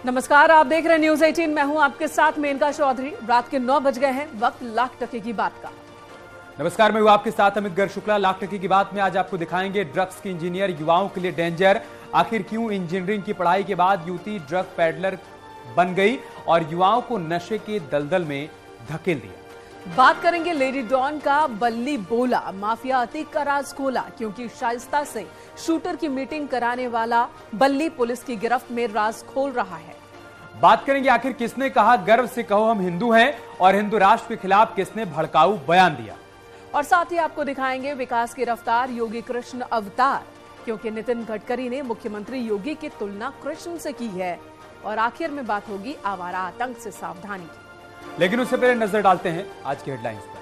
नमस्कार, आप देख रहे हैं न्यूज 18। मैं हूं आपके साथ मेनका चौधरी। रात के 9 बज गए हैं, वक्त लाख टके की बात का। नमस्कार, मैं हूं आपके साथ अमित गर्ग शुक्ला। लाख टके की बात में आज आपको दिखाएंगे ड्रग्स की इंजीनियर युवाओं के लिए डेंजर। आखिर क्यों इंजीनियरिंग की पढ़ाई के बाद युवती ड्रग पैडलर बन गई और युवाओं को नशे के दलदल में धकेल दिया। बात करेंगे लेडी डॉन का बल्ली बोला, माफिया अतीक का राज खोला, क्योंकि शाइस्ता से शूटर की मीटिंग कराने वाला बल्ली पुलिस की गिरफ्त में राज खोल रहा है। बात करेंगे आखिर किसने कहा गर्व से कहो हम हिंदू हैं और हिंदू राष्ट्र के खिलाफ किसने भड़काऊ बयान दिया। और साथ ही आपको दिखाएंगे विकास की रफ्तार योगी कृष्ण अवतार, क्योंकि नितिन गडकरी ने मुख्यमंत्री योगी की तुलना कृष्ण से की है। और आखिर में बात होगी आवारा आतंक से सावधानी की। लेकिन उससे पहले नजर डालते हैं आज की हेडलाइंस पर।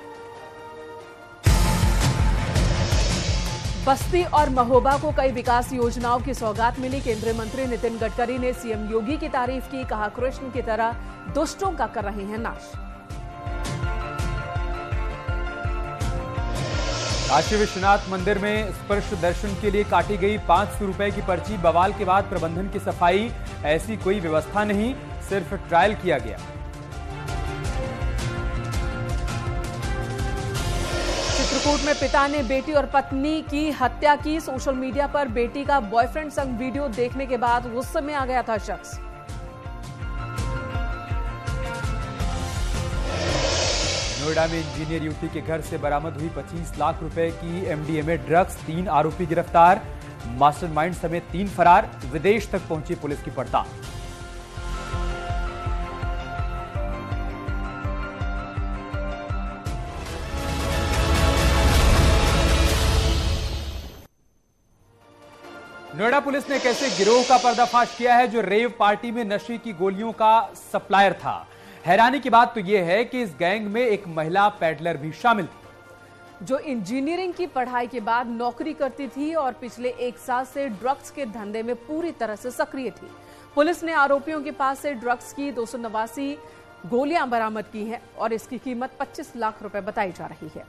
बस्ती और महोबा को कई विकास योजनाओं की सौगात मिली। केंद्रीय मंत्री नितिन गडकरी ने सीएम योगी की तारीफ की, कहा कृष्ण की तरह दुष्टों का कर रहे हैं नाश। काशी विश्वनाथ मंदिर में स्पर्श दर्शन के लिए काटी गई 500 रुपए की पर्ची। बवाल के बाद प्रबंधन की सफाई, ऐसी कोई व्यवस्था नहीं, सिर्फ ट्रायल किया गया। चित्रकूट में पिता ने बेटी और पत्नी की हत्या की। सोशल मीडिया पर बेटी का बॉयफ्रेंड संग वीडियो देखने के बाद गुस्से में आ गया था शख्स। नोएडा में इंजीनियर युवती के घर से बरामद हुई 25 लाख रुपए की एमडीएमए ड्रग्स। 3 आरोपी गिरफ्तार, मास्टरमाइंड समेत 3 फरार। विदेश तक पहुंची पुलिस की पड़ताल। नोएडा पुलिस ने एक ऐसे गिरोह का पर्दाफाश किया है जो रेव पार्टी में नशे की गोलियों का सप्लायर था। हैरानी की बात तो यह है कि इस गैंग में एक महिला पैडलर भी शामिल थी, जो इंजीनियरिंग की पढ़ाई के बाद नौकरी करती थी और पिछले 1 साल से ड्रग्स के धंधे में पूरी तरह से सक्रिय थी। पुलिस ने आरोपियों के पास से ड्रग्स की 289 गोलियां बरामद की हैं और इसकी कीमत 25 लाख रुपए बताई जा रही है।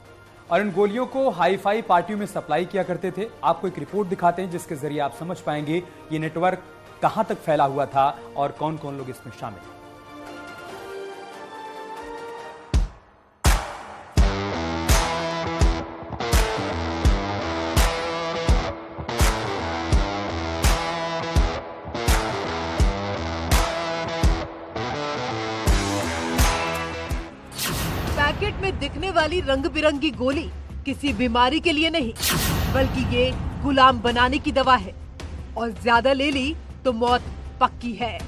और इन गोलियों को हाई-फाई पार्टियों में सप्लाई किया करते थे। आपको एक रिपोर्ट दिखाते हैं जिसके जरिए आप समझ पाएंगे ये नेटवर्क कहां तक फैला हुआ था और कौन कौन लोग इसमें शामिल हैं। पैकेट में दिखने वाली रंग बिरंगी गोली किसी बीमारी के लिए नहीं, बल्कि ये गुलाम बनाने की दवा है और ज्यादा ले ली तो मौत पक्की है।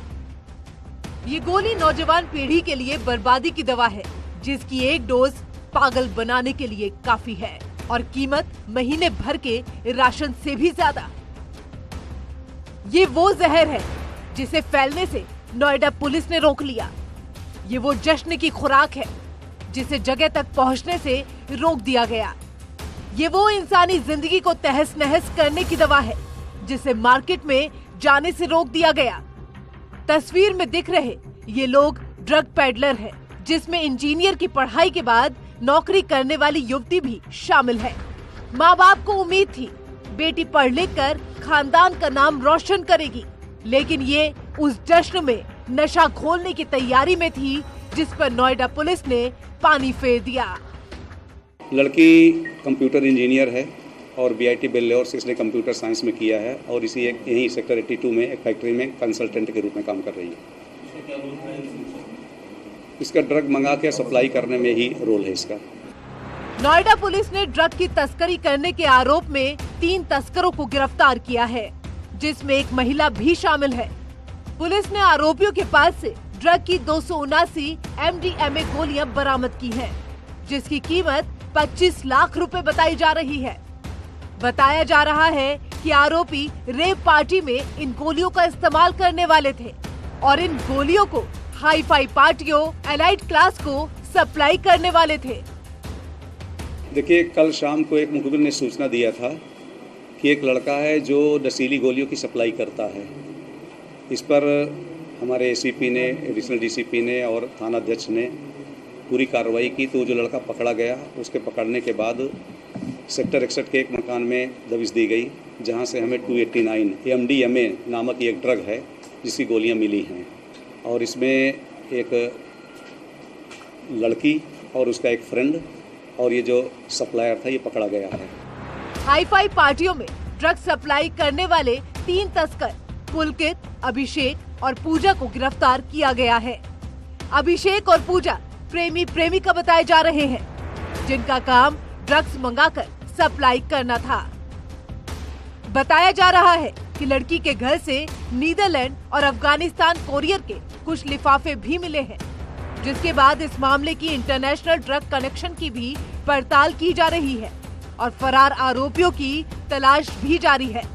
ये गोली नौजवान पीढ़ी के लिए बर्बादी की दवा है, जिसकी एक डोज पागल बनाने के लिए काफी है और कीमत महीने भर के राशन से भी ज्यादा। ये वो जहर है जिसे फैलने से नोएडा पुलिस ने रोक लिया। ये वो जश्न की खुराक है जिसे जगह तक पहुंचने से रोक दिया गया। ये वो इंसानी जिंदगी को तहस नहस करने की दवा है जिसे मार्केट में जाने से रोक दिया गया। तस्वीर में दिख रहे ये लोग ड्रग पैडलर हैं, जिसमें इंजीनियर की पढ़ाई के बाद नौकरी करने वाली युवती भी शामिल है। माँ बाप को उम्मीद थी बेटी पढ़ लिख कर खानदान का नाम रोशन करेगी, लेकिन ये उस जश्न में नशा घोलने की तैयारी में थी जिस पर नोएडा पुलिस ने पानी फेर दिया। लड़की कंप्यूटर इंजीनियर है और बीआईटी बेल्लोर से इसने कंप्यूटर साइंस में किया है और यही सेक्टर 82 में एक फैक्ट्री में कंसल्टेंट के रूप में काम कर रही है। इसका ड्रग मंगा के सप्लाई करने में ही रोल है इसका। नोएडा पुलिस ने ड्रग की तस्करी करने के आरोप में 3 तस्करों को गिरफ्तार किया है, जिसमें एक महिला भी शामिल है। पुलिस ने आरोपियों के पास से ड्रग की 279 एमडीएमए गोलियां बरामद की हैं, जिसकी कीमत 25 लाख रुपए बताई जा रही है। बताया जा रहा है कि आरोपी रेव पार्टी में इन गोलियों का इस्तेमाल करने वाले थे और इन गोलियों को हाई फाई पार्टियों, एलाइट क्लास को सप्लाई करने वाले थे। देखिए, कल शाम को एक मुखबिर ने सूचना दिया था कि एक लड़का है जो नशीली गोलियों की सप्लाई करता है। इस पर हमारे एसीपी ने, एडिशनल डीसीपी ने और थाना अध्यक्ष ने पूरी कार्रवाई की, तो जो लड़का पकड़ा गया उसके पकड़ने के बाद सेक्टर 61 के एक मकान में दबिश दी गई, जहां से हमें 289 एमडीएमए नामक एक ड्रग है जिसकी गोलियां मिली हैं। और इसमें एक लड़की और उसका एक फ्रेंड और ये जो सप्लायर था ये पकड़ा गया है। हाई फाई पार्टियों में ड्रग्स सप्लाई करने वाले 3 तस्कर पुलकित, अभिषेक और पूजा को गिरफ्तार किया गया है। अभिषेक और पूजा प्रेमी प्रेमिका बताए जा रहे हैं, जिनका काम ड्रग्स मंगाकर सप्लाई करना था। बताया जा रहा है कि लड़की के घर से नीदरलैंड और अफगानिस्तान कोरियर के कुछ लिफाफे भी मिले हैं, जिसके बाद इस मामले की इंटरनेशनल ड्रग कनेक्शन की भी पड़ताल की जा रही है और फरार आरोपियों की तलाश भी जारी है।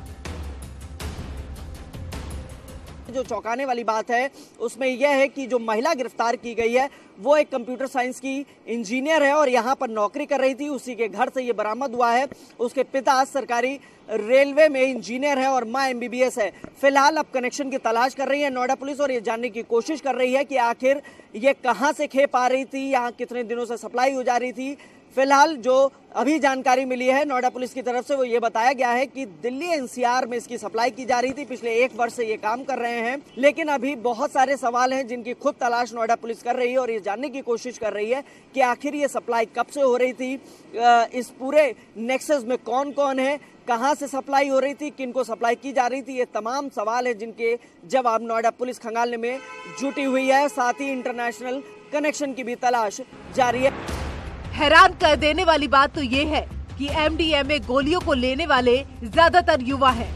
जो चौंकाने वाली बात है उसमें यह है कि जो महिला गिरफ्तार की गई है वो एक कंप्यूटर साइंस की इंजीनियर है और यहाँ पर नौकरी कर रही थी। उसी के घर से ये बरामद हुआ है। उसके पिता सरकारी रेलवे में इंजीनियर है और मां MBBS है। फिलहाल अब कनेक्शन की तलाश कर रही है नोएडा पुलिस और ये जानने की कोशिश कर रही है कि आखिर ये कहां से खेप आ रही थी, यहाँ कितने दिनों से सप्लाई हो जा रही थी। फिलहाल जो अभी जानकारी मिली है नोएडा पुलिस की तरफ से वो ये बताया गया है कि दिल्ली NCR में इसकी सप्लाई की जा रही थी। पिछले 1 वर्ष से ये काम कर रहे हैं, लेकिन अभी बहुत सारे सवाल हैं जिनकी खुद तलाश नोएडा पुलिस कर रही है और ये जानने की कोशिश कर रही है कि आखिर ये सप्लाई कब से हो रही थी, इस पूरे नेक्सस में कौन कौन है, कहां से सप्लाई हो रही थी, किनको सप्लाई की जा रही थी। ये तमाम सवाल है जिनके जवाब नोएडा पुलिस खंगालने में जुटी हुई है। साथ ही इंटरनेशनल कनेक्शन की भी तलाश जारी है। हैरान कर देने वाली बात तो ये है कि MDMA गोलियों को लेने वाले ज्यादातर युवा हैं,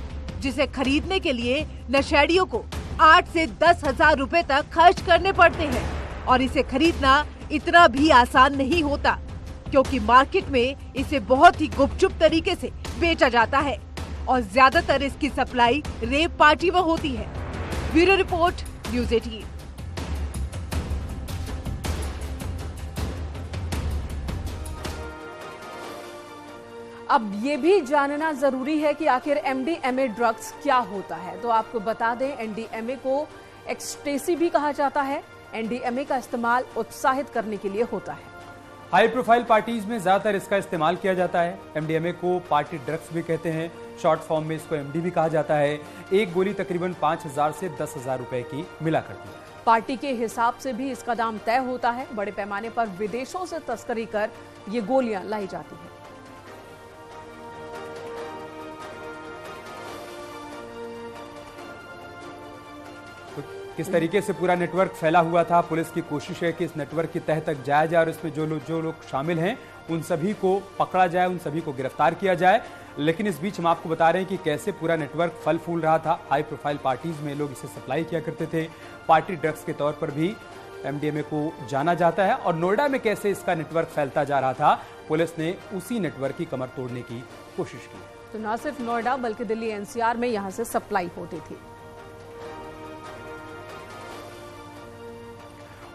जिसे खरीदने के लिए नशेड़ियों को 8 से 10 हजार रुपए तक खर्च करने पड़ते हैं और इसे खरीदना इतना भी आसान नहीं होता, क्योंकि मार्केट में इसे बहुत ही गुपचुप तरीके से बेचा जाता है और ज्यादातर इसकी सप्लाई रेव पार्टी में होती है। Bureau report, news 18। अब ये भी जानना जरूरी है कि आखिर MDMA ड्रग्स क्या होता है। तो आपको बता दें, MDMA को एक्सटेसी भी कहा जाता है। MDMA का इस्तेमाल उत्साहित करने के लिए होता है। हाई प्रोफाइल पार्टीज में ज्यादातर इसका इस्तेमाल किया जाता है। MDMA को पार्टी ड्रग्स भी कहते हैं, शॉर्ट फॉर्म में इसको MD भी कहा जाता है। एक गोली तकरीबन 5,000 से 10,000 रुपए की मिला करती है। पार्टी के हिसाब से भी इसका दाम तय होता है। बड़े पैमाने पर विदेशों से तस्करी कर ये गोलियां लाई जाती है। किस तरीके से पूरा नेटवर्क फैला हुआ था, पुलिस की कोशिश है कि इस नेटवर्क की तह तक जाया जाए और इसमें जो लोग शामिल हैं उन सभी को पकड़ा जाए, उन सभी को गिरफ्तार किया जाए। लेकिन इस बीच हम आपको बता रहे हैं कि कैसे पूरा नेटवर्क फल फूल रहा था। हाई प्रोफाइल पार्टीज में लोग इसे सप्लाई किया करते थे। पार्टी ड्रग्स के तौर पर भी MDMA को जाना जाता है और नोएडा में कैसे इसका नेटवर्क फैलता जा रहा था, पुलिस ने उसी नेटवर्क की कमर तोड़ने की कोशिश की। तो न सिर्फ नोएडा बल्कि दिल्ली NCR में यहां से सप्लाई होती थी।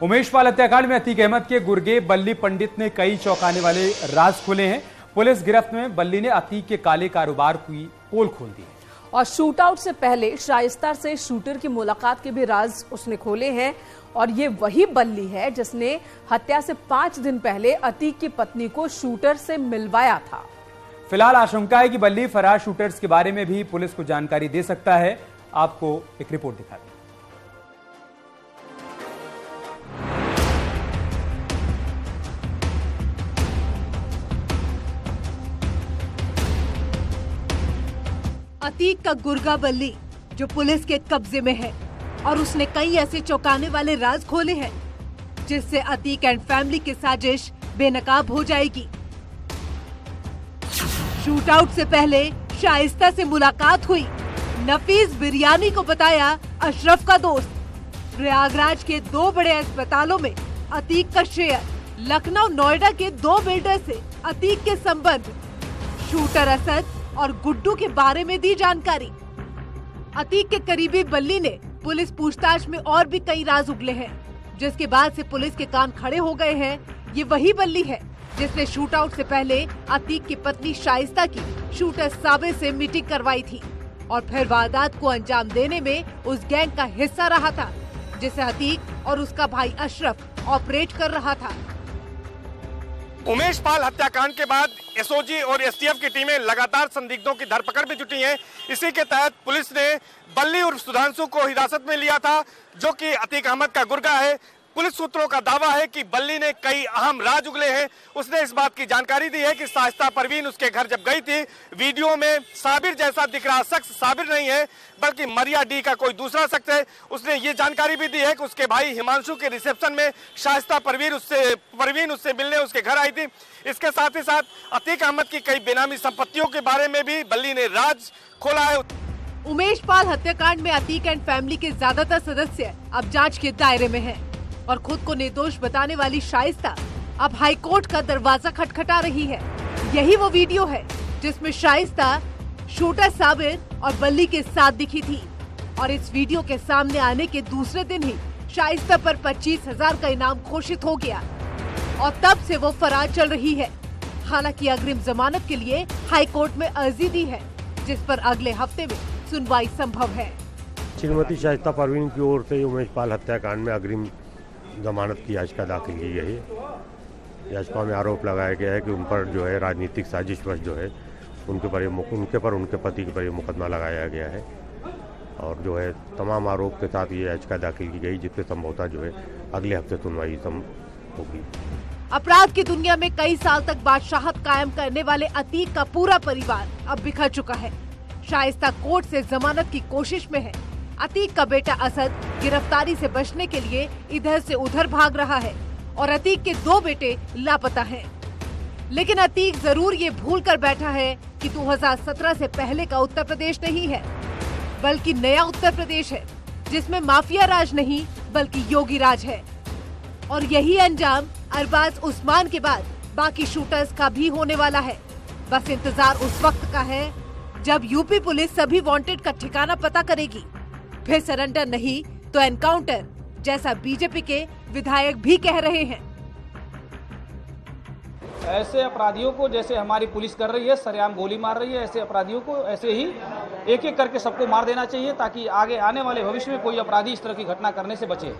उमेश पाल हत्याकांड में अतीक अहमद के गुर्गे बल्ली पंडित ने कई चौंकाने वाले राज खोले हैं। पुलिस गिरफ्त में बल्ली ने अतीक के काले कारोबार की पोल खोल दी और शूट आउट से पहले शाइस्ता से शूटर की मुलाकात के भी राज उसने खोले हैं। और ये वही बल्ली है जिसने हत्या से 5 दिन पहले अतीक की पत्नी को शूटर से मिलवाया था। फिलहाल आशंका है कि बल्ली फरार शूटर्स के बारे में भी पुलिस को जानकारी दे सकता है। आपको एक रिपोर्ट दिखा दें। अतीक का गुर्गा बल्ली जो पुलिस के कब्जे में है और उसने कई ऐसे चौंकाने वाले राज खोले हैं जिससे अतीक एंड फैमिली की साजिश बेनकाब हो जाएगी। शूट आउट से पहले शाइस्ता से मुलाकात हुई। नफीस बिरयानी को बताया अशरफ का दोस्त। प्रयागराज के 2 बड़े अस्पतालों में अतीक का शेयर। लखनऊ नोएडा के 2 बिल्डर से अतीक के संबंध। शूटर असद और गुड्डू के बारे में दी जानकारी। अतीक के करीबी बल्ली ने पुलिस पूछताछ में और भी कई राज उगले हैं, जिसके बाद से पुलिस के कान खड़े हो गए हैं। ये वही बल्ली है जिसने शूट आउट से पहले अतीक की पत्नी शाइस्ता की शूटर साबिर से मीटिंग करवाई थी और फिर वारदात को अंजाम देने में उस गैंग का हिस्सा रहा था, जिसे अतीक और उसका भाई अशरफ ऑपरेट कर रहा था। उमेश पाल हत्याकांड के बाद एसओजी और एसटीएफ की टीमें लगातार संदिग्धों की धरपकड़ में जुटी हैं। इसी के तहत पुलिस ने बल्ली उर्फ सुधांशु को हिरासत में लिया था, जो कि अतीक अहमद का गुर्गा है। पुलिस सूत्रों का दावा है कि बल्ली ने कई अहम राज उगले हैं। उसने इस बात की जानकारी दी है कि शाइस्ता परवीन उसके घर जब गई थी, वीडियो में साबिर जैसा दिख रहा शख्स साबिर नहीं है बल्कि मरिया डी का कोई दूसरा शख्स है। उसने ये जानकारी भी दी है कि उसके भाई हिमांशु के रिसेप्शन में शाइस्ता परवीन उससे मिलने उसके घर आई थी। इसके साथ ही साथ अतीक अहमद की कई बेनामी संपत्तियों के बारे में भी बल्ली ने राज खोला है। उमेश पाल हत्याकांड में अतीक एंड फैमिली के ज्यादातर सदस्य अब जांच के दायरे में हैं और खुद को निर्दोष बताने वाली शाइस्ता अब हाईकोर्ट का दरवाजा खटखटा रही है। यही वो वीडियो है जिसमें शाइस्ता शूटर साबिर और बल्ली के साथ दिखी थी और इस वीडियो के सामने आने के दूसरे दिन ही शाइस्ता पर 25,000 का इनाम घोषित हो गया और तब से वो फरार चल रही है। हालांकि अग्रिम जमानत के लिए हाईकोर्ट में अर्जी दी है, जिस पर अगले हफ्ते में सुनवाई संभव है। श्रीमती शाइस्ता परवीन की ओर से उमेश पाल हत्याकांड में अग्रिम जमानत की याचिका दाखिल की गई है। याचिका में आरोप लगाया गया है कि उन पर जो है राजनीतिक साजिशवश जो है उनके पति के पर ये मुकदमा लगाया गया है और जो है तमाम आरोप के साथ ये याचिका दाखिल की गई, जिससे संभवतः जो है अगले हफ्ते सुनवाई होगी। अपराध की दुनिया में कई साल तक बादशाहत कायम करने वाले अतीक का पूरा परिवार अब बिखर चुका है। शाइस्ता कोर्ट से जमानत की कोशिश में है। अतीक का बेटा असद गिरफ्तारी से बचने के लिए इधर से उधर भाग रहा है और अतीक के 2 बेटे लापता हैं। लेकिन अतीक जरूर ये भूल कर बैठा है कि 2017 से पहले का उत्तर प्रदेश नहीं है, बल्कि नया उत्तर प्रदेश है, जिसमें माफिया राज नहीं बल्कि योगी राज है। और यही अंजाम अरबाज उस्मान के बाद बाकी शूटर्स का भी होने वाला है। बस इंतजार उस वक्त का है जब यूपी पुलिस सभी वांटेड का ठिकाना पता करेगी। फिर सरेंडर नहीं तो एनकाउंटर, जैसा बीजेपी के विधायक भी कह रहे हैं। ऐसे अपराधियों को जैसे हमारी पुलिस कर रही है, सरेआम गोली मार रही है, ऐसे अपराधियों को ऐसे ही एक एक करके सबको मार देना चाहिए, ताकि आगे आने वाले भविष्य में कोई अपराधी इस तरह की घटना करने से बचे।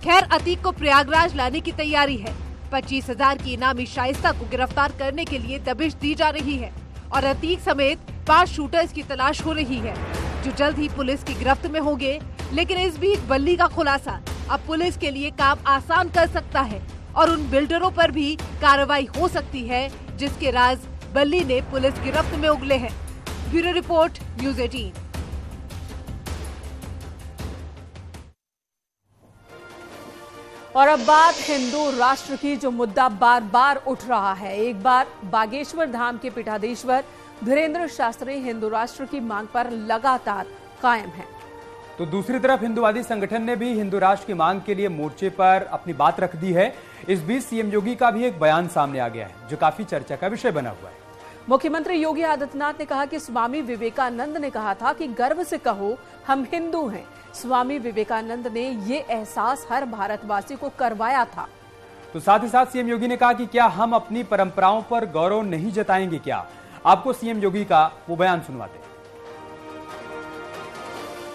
खैर, अतीक को प्रयागराज लाने की तैयारी है। 25,000 की इनामी शाइस्ता को गिरफ्तार करने के लिए दबिश दी जा रही है और अतीक समेत 5 शूटर्स की तलाश हो रही है, जो जल्द ही पुलिस की गिरफ्त में होंगे। लेकिन इस बीच बल्ली का खुलासा अब पुलिस के लिए काम आसान कर सकता है और उन बिल्डरों पर भी कार्रवाई हो सकती है जिसके राज बल्ली ने पुलिस गिरफ्त में उगले हैं। Bureau report, news 18। और अब बात हिंदू राष्ट्र की, जो मुद्दा बार बार उठ रहा है। एक बार बागेश्वर धाम के पीठाधीश्वर धीरेन्द्र शास्त्री हिंदू राष्ट्र की मांग पर लगातार कायम हैं, तो दूसरी तरफ हिंदूवादी संगठन ने भी हिंदू राष्ट्र की मांग के लिए मोर्चे पर अपनी बात रख दी है। इस बीच सीएम योगी का भी एक बयान सामने आ गया है, जो काफी चर्चा का विषय बना हुआ है। मुख्यमंत्री योगी आदित्यनाथ ने कहा कि स्वामी विवेकानंद ने कहा था कि गर्व से कहो हम हिंदू हैं। स्वामी विवेकानंद ने ये एहसास हर भारतवासी को करवाया था। तो साथ ही साथ सीएम योगी ने कहा कि क्या हम अपनी परंपराओं पर गौरव नहीं जताएंगे क्या? आपको सीएम योगी का वो बयान सुनवाते हैं।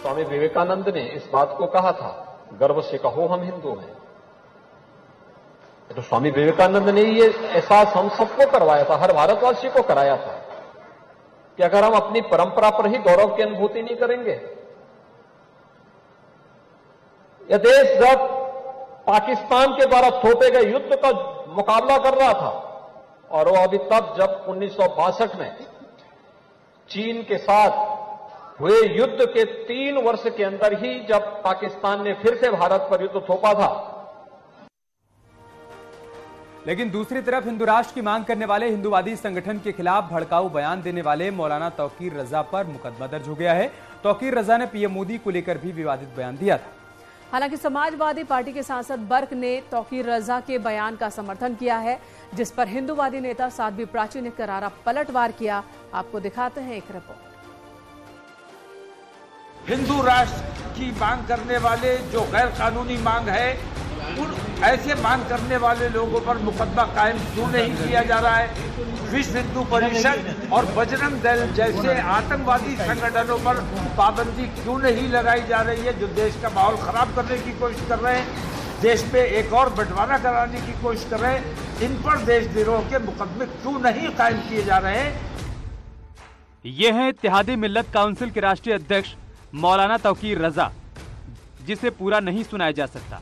स्वामी विवेकानंद ने इस बात को कहा था, गर्व से कहो हम हिंदू हैं। तो स्वामी विवेकानंद ने ये एहसास हम सबको करवाया था, हर भारतवासी को कराया था कि अगर हम अपनी परंपरा पर ही गौरव की अनुभूति नहीं करेंगे, यह देश जब पाकिस्तान के द्वारा थोपे गए युद्ध का मुकाबला कर रहा था, और वो अभी तब जब 1962 में चीन के साथ हुए युद्ध के 3 वर्ष के अंदर ही जब पाकिस्तान ने फिर से भारत पर युद्ध थोपा था। लेकिन दूसरी तरफ हिंदू राष्ट्र की मांग करने वाले हिंदूवादी संगठन के खिलाफ भड़काऊ बयान देने वाले मौलाना तौकीर रजा पर मुकदमा दर्ज हो गया है। तौकीर रजा ने पीएम मोदी को लेकर भी विवादित बयान दिया था। हालांकि समाजवादी पार्टी के सांसद बर्क ने तौकीर रजा के बयान का समर्थन किया है, जिस पर हिंदूवादी नेता साध्वी प्राची ने करारा पलटवार किया। आपको दिखाते हैं एक रिपोर्ट। हिंदू राष्ट्र की मांग करने वाले जो गैर कानूनी मांग है, उन ऐसे मांग करने वाले लोगों पर मुकदमा कायम क्यों नहीं किया जा रहा है? विश्व हिंदू परिषद और बजरंग दल जैसे आतंकवादी संगठनों पर पाबंदी क्यों नहीं लगाई जा रही है, जो देश का माहौल खराब करने की कोशिश कर रहे हैं? देश में एक और बंटवारा कराने की कोशिश कर रहे हैं। इन पर देशद्रोह के मुकदमे क्यों नहीं कायम किए जा रहे हैं? ये हैं इत्तेहादी मिल्लत काउंसिल के राष्ट्रीय अध्यक्ष मौलाना तौकीर रजा, जिसे पूरा नहीं सुनाया जा सकता।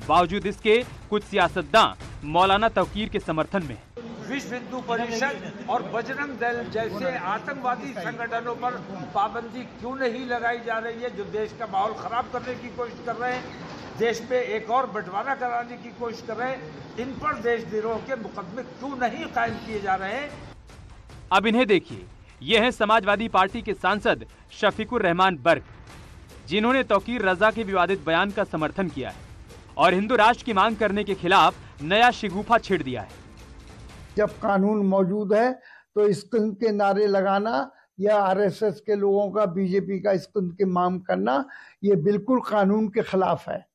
बावजूद इसके कुछ सियासतदान मौलाना तौकीर के समर्थन में। विश्व हिंदू परिषद और बजरंग दल जैसे आतंकवादी संगठनों पर पाबंदी क्यों नहीं लगाई जा रही है, जो देश का माहौल खराब करने की कोशिश कर रहे हैं, देश में एक और बंटवारा कराने की कोशिश कर रहे हैं। इन पर देशद्रोह के मुकदमे क्यों नहीं कायम किए जा रहे हैं? अब इन्हें देखिए, ये हैं समाजवादी पार्टी के सांसद शफीकुर रहमान बर्क, जिन्होंने तौकीर रजा के विवादित बयान का समर्थन किया है और हिंदू राष्ट्र की मांग करने के खिलाफ नया शिगुफा छेड़ दिया है। जब कानून मौजूद है तो इस्कुन के नारे लगाना या आरएसएस के लोगों का बीजेपी का इस्कुन की मांग करना, ये बिल्कुल कानून के खिलाफ है।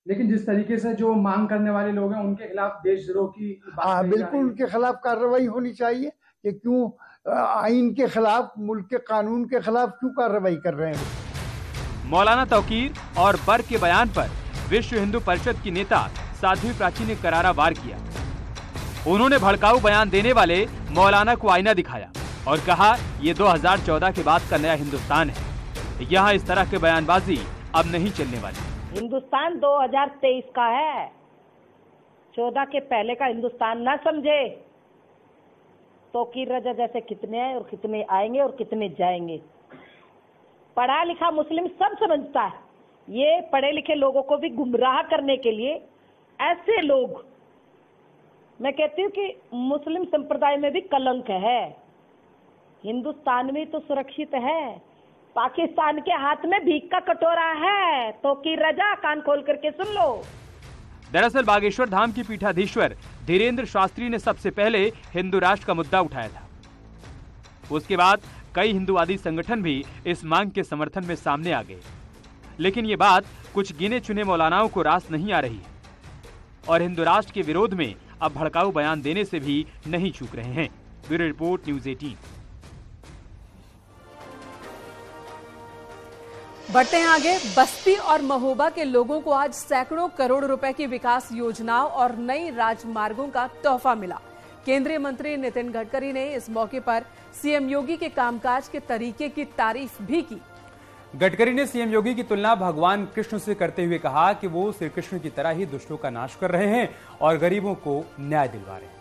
लेकिन जिस तरीके से जो मांग करने वाले लोग हैं उनके खिलाफ देशद्रोह की हाँ, बिल्कुल उनके खिलाफ कार्रवाई होनी चाहिए। कि क्यों आइन के खिलाफ, मुल्क के कानून के खिलाफ क्यों कार्रवाई कर रहे हैं? मौलाना तौकीर और बर्क के बयान पर विश्व हिंदू परिषद की नेता साध्वी प्राची ने करारा वार किया। उन्होंने भड़काऊ बयान देने वाले मौलाना को आईना दिखाया और कहा, ये 2014 के बाद का नया हिंदुस्तान है, यहाँ इस तरह के बयानबाजी अब नहीं चलने वाली। हिंदुस्तान 2023 का है, 14 के पहले का हिंदुस्तान ना समझे। तौकीर रजा जैसे कितने आए और कितने आएंगे और कितने जाएंगे। पढ़ा लिखा मुस्लिम सब समझता है, ये पढ़े लिखे लोगों को भी गुमराह करने के लिए ऐसे लोग, मैं कहती हूँ कि मुस्लिम संप्रदाय में भी कलंक है। हिंदुस्तान में तो सुरक्षित है, पाकिस्तान के हाथ में भीख का कटोरा है। तौकीर रजा, कान खोल करके सुन लो। दरअसल बागेश्वर धाम की पीठाधीश्वर धीरेन्द्र शास्त्री ने सबसे पहले हिंदू राष्ट्र का मुद्दा उठाया था। उसके बाद कई हिंदूवादी संगठन भी इस मांग के समर्थन में सामने आ गए, लेकिन ये बात कुछ गिने चुने मौलानाओं को रास नहीं आ रही है और हिंदू राष्ट्र के विरोध में अब भड़काऊ बयान देने से भी नहीं चूक रहे हैं। Bureau report, news 18। बढ़ते हैं आगे। बस्ती और महोबा के लोगों को आज सैकड़ों करोड़ रुपए की विकास योजनाओं और नई राजमार्गों का तोहफा मिला। केंद्रीय मंत्री नितिन गडकरी ने इस मौके पर सीएम योगी के कामकाज के तरीके की तारीफ भी की। गडकरी ने सीएम योगी की तुलना भगवान कृष्ण से करते हुए कहा कि वो श्री कृष्ण की तरह ही दुष्टों का नाश कर रहे हैं और गरीबों को न्याय दिलवा रहे हैं।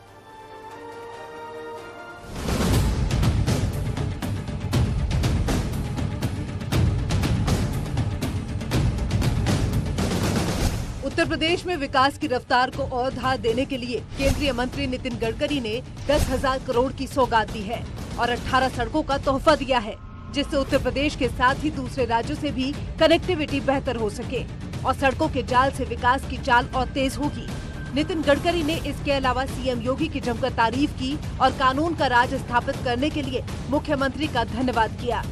उत्तर प्रदेश में विकास की रफ्तार को और धार देने के लिए केंद्रीय मंत्री नितिन गडकरी ने 10,000 करोड़ की सौगात दी है और 18 सड़कों का तोहफा दिया है, जिससे उत्तर प्रदेश के साथ ही दूसरे राज्यों से भी कनेक्टिविटी बेहतर हो सके और सड़कों के जाल से विकास की चाल और तेज होगी। नितिन गडकरी ने इसके अलावा सीएम योगी की जमकर तारीफ की और कानून का राज स्थापित करने के लिए मुख्यमंत्री का धन्यवाद किया।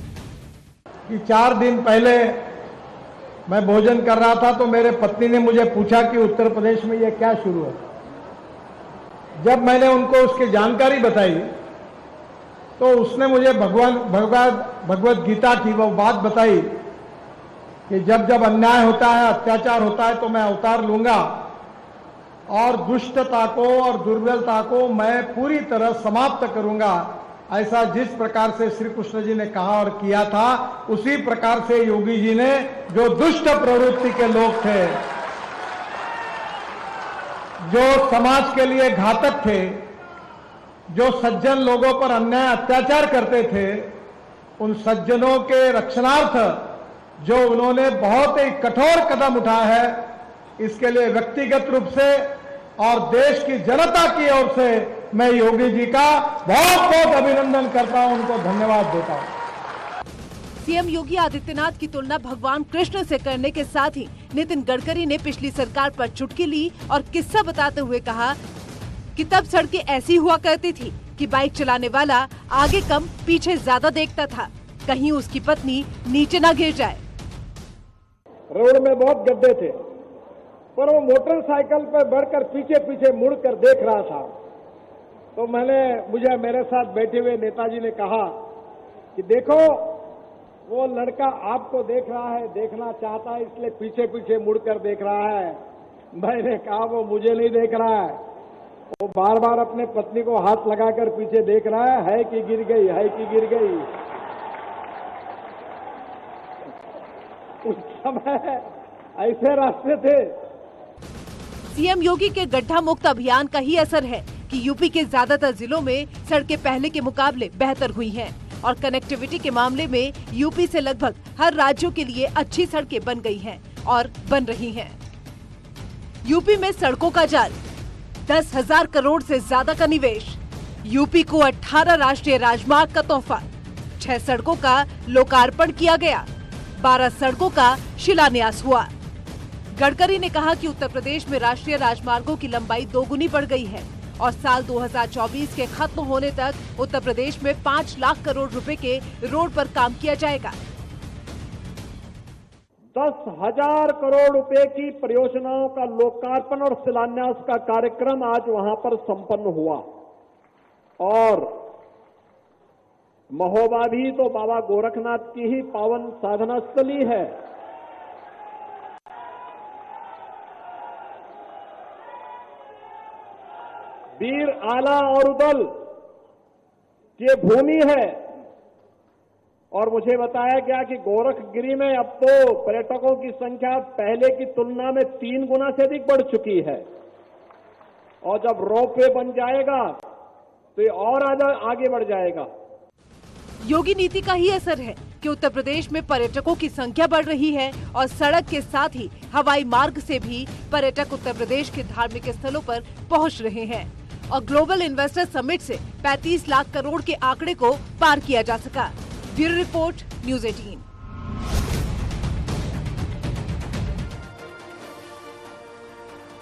4 दिन पहले मैं भोजन कर रहा था तो मेरे पत्नी ने मुझे पूछा कि उत्तर प्रदेश में ये क्या शुरू है। जब मैंने उनको उसकी जानकारी बताई तो उसने मुझे भगवत गीता की वो बात बताई कि जब जब अन्याय होता है, अत्याचार होता है तो मैं अवतार लूंगा और दुष्टता को और दुर्बलता को मैं पूरी तरह समाप्त करूंगा। ऐसा जिस प्रकार से श्री कृष्ण जी ने कहा और किया था, उसी प्रकार से योगी जी ने, जो दुष्ट प्रवृत्ति के लोग थे, जो समाज के लिए घातक थे, जो सज्जन लोगों पर अन्याय अत्याचार करते थे, उन सज्जनों के रक्षणार्थ जो उन्होंने बहुत ही कठोर कदम उठाया है, इसके लिए व्यक्तिगत रूप से और देश की जनता की ओर से मैं योगी जी का बहुत बहुत अभिनंदन करता हूं, उनको धन्यवाद देता हूं। सीएम योगी आदित्यनाथ की तुलना भगवान कृष्ण से करने के साथ ही नितिन गडकरी ने पिछली सरकार पर चुटकी ली और किस्सा बताते हुए कहा कि तब सड़कें ऐसी हुआ करती थी कि बाइक चलाने वाला आगे कम पीछे ज्यादा देखता था, कहीं उसकी पत्नी नीचे न गिर जाए। रोड में बहुत गड्ढे थे, पर वो मोटरसाइकिल पर बढ़कर पीछे पीछे मुड़कर देख रहा था। तो मुझे मेरे साथ बैठे हुए नेताजी ने कहा कि देखो, वो लड़का आपको देख रहा है, देखना चाहता है, इसलिए पीछे पीछे मुड़कर देख रहा है, मैंने कहा वो मुझे नहीं देख रहा है, वो बार बार अपने पत्नी को हाथ लगाकर पीछे देख रहा है कि गिर गई, है कि गिर गई। उस समय ऐसे रास्ते थे। सीएम योगी के गड्ढा मुक्त अभियान का ही असर है कि यूपी के ज्यादातर जिलों में सड़कें पहले के मुकाबले बेहतर हुई हैं और कनेक्टिविटी के मामले में यूपी से लगभग हर राज्यों के लिए अच्छी सड़कें बन गई हैं और बन रही हैं। यूपी में सड़कों का जाल, 10,000 करोड़ से ज्यादा का निवेश, यूपी को 18 राष्ट्रीय राजमार्ग का तोहफा, 6 सड़कों का लोकार्पण किया गया, 12 सड़कों का शिलान्यास हुआ। गडकरी ने कहा कि उत्तर प्रदेश में राष्ट्रीय राजमार्गों की लंबाई 2 गुनी बढ़ गई है और साल 2024 के खत्म होने तक उत्तर प्रदेश में 5 लाख करोड़ रुपए के रोड पर काम किया जाएगा। 10,000 करोड़ रुपए की परियोजनाओं का लोकार्पण और शिलान्यास का कार्यक्रम आज वहां पर संपन्न हुआ और महोबा भी तो बाबा गोरखनाथ की ही पावन साधना स्थली है। वीर आला और उदल ये भूमि है और मुझे बताया गया कि गोरखगिरी में अब तो पर्यटकों की संख्या पहले की तुलना में 3 गुना से अधिक बढ़ चुकी है और जब रोपवे बन जाएगा तो ये और आगे बढ़ जाएगा। योगी नीति का ही असर है कि उत्तर प्रदेश में पर्यटकों की संख्या बढ़ रही है और सड़क के साथ ही हवाई मार्ग से भी पर्यटक उत्तर प्रदेश के धार्मिक स्थलों पर पहुंच रहे हैं और ग्लोबल इन्वेस्टर समिट से 35 लाख करोड़ के आंकड़े को पार किया जा सका। Bureau report, news 18।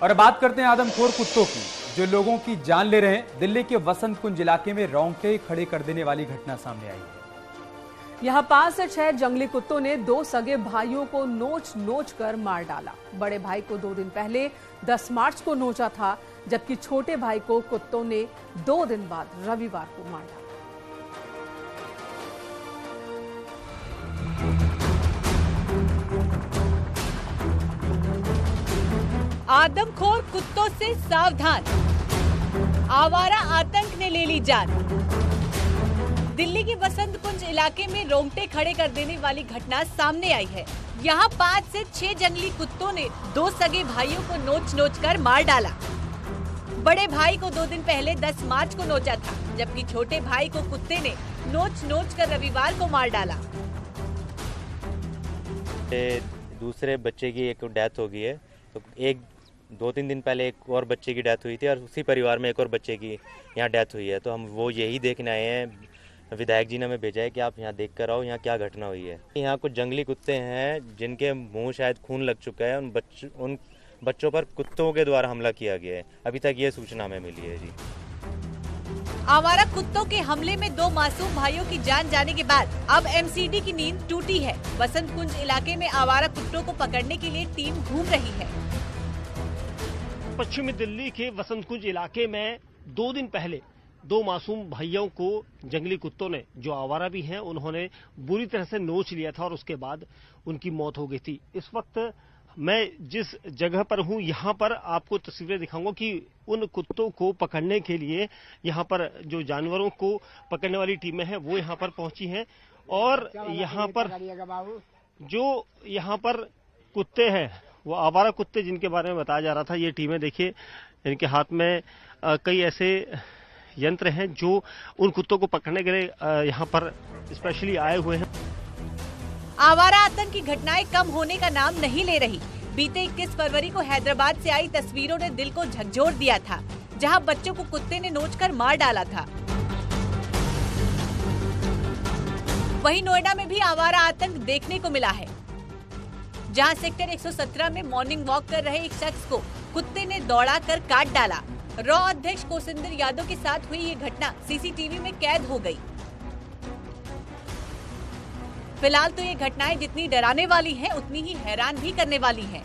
और बात करते हैं आदमखोर कुत्तों की जो लोगों की जान ले रहे हैं। दिल्ली के वसंत कुंज इलाके में रोंगटे खड़े कर देने वाली घटना सामने आई है। यहाँ 5 से 6 जंगली कुत्तों ने 2 सगे भाइयों को नोच कर मार डाला। बड़े भाई को 2 दिन पहले 10 मार्च को नोचा था, जबकि छोटे भाई को कुत्तों ने 2 दिन बाद रविवार को मार डाला। आदमखोर कुत्तों से सावधान, आवारा आतंक ने ले ली जान। दिल्ली के वसंत कुंज इलाके में रोंगटे खड़े कर देने वाली घटना सामने आई है। यहाँ 5 से 6 जंगली कुत्तों ने 2 सगे भाइयों को नोच कर मार डाला। बड़े भाई को 2 दिन पहले 10 मार्च को नोचा था, जबकि छोटे भाई को कुत्ते ने नोच कर रविवार को मार डाला। दूसरे बच्चे की एक डेथ हो गई है, तो 2-3 दिन पहले एक और बच्चे की डेथ हुई थी और उसी परिवार में एक और बच्चे की यहाँ डेथ हुई है। तो हम वो यही देखने आए हैं। विधायक जी ने हमें भेजा है कि आप यहाँ देख कर आओ यहाँ क्या घटना हुई है। यहाँ कुछ जंगली कुत्ते हैं जिनके मुंह शायद खून लग चुका है। उन बच्चों पर कुत्तों के द्वारा हमला किया गया है। अभी तक ये सूचना हमें मिली है। जी, आवारा कुत्तों के हमले में 2 मासूम भाइयों की जान जाने के बाद अब एमसीडी की नींद टूटी है। वसंत कुंज इलाके में आवारा कुत्तों को पकड़ने के लिए टीम घूम रही है। पश्चिमी दिल्ली के वसंत कुंज इलाके में 2 दिन पहले 2 मासूम भाइयों को जंगली कुत्तों ने, जो आवारा भी हैं, उन्होंने बुरी तरह से नोच लिया था और उसके बाद उनकी मौत हो गई थी। इस वक्त मैं जिस जगह पर हूं, यहां पर आपको तस्वीरें दिखाऊंगा कि उन कुत्तों को पकड़ने के लिए यहां पर जो जानवरों को पकड़ने वाली टीमें हैं वो यहां पर पहुंची हैं और यहां पर जो यहां पर कुत्ते हैं वो आवारा कुत्ते जिनके बारे में बताया जा रहा था, ये टीमें देखिए, इनके हाथ में कई ऐसे यंत्र हैं जो उन कुत्तों को पकड़ने के लिए यहाँ पर स्पेशली आए हुए हैं। आवारा आतंक की घटनाएं कम होने का नाम नहीं ले रही। बीते 21 फरवरी को हैदराबाद से आई तस्वीरों ने दिल को झकझोर दिया था, जहां बच्चों को कुत्ते ने नोचकर मार डाला था। वहीं नोएडा में भी आवारा आतंक देखने को मिला है, जहां सेक्टर 117 में मॉर्निंग वॉक कर रहे एक शख्स को कुत्ते ने दौड़ाकर काट डाला। रॉ अध्यक्ष कोसिंदर यादव के साथ हुई ये घटना सीसीटीवी में कैद हो गई। फिलहाल तो ये घटनाएं जितनी डराने वाली हैं, उतनी ही हैरान भी करने वाली हैं।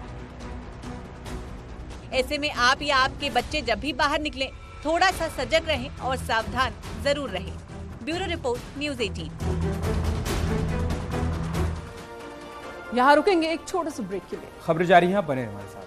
ऐसे में आप या आपके बच्चे जब भी बाहर निकलें, थोड़ा सा सजग रहें और सावधान जरूर रहें। Bureau report, news 18। यहाँ रुकेंगे एक छोटे से ब्रेक के लिए। खबरें जारी हैं, बने हमारे साथ।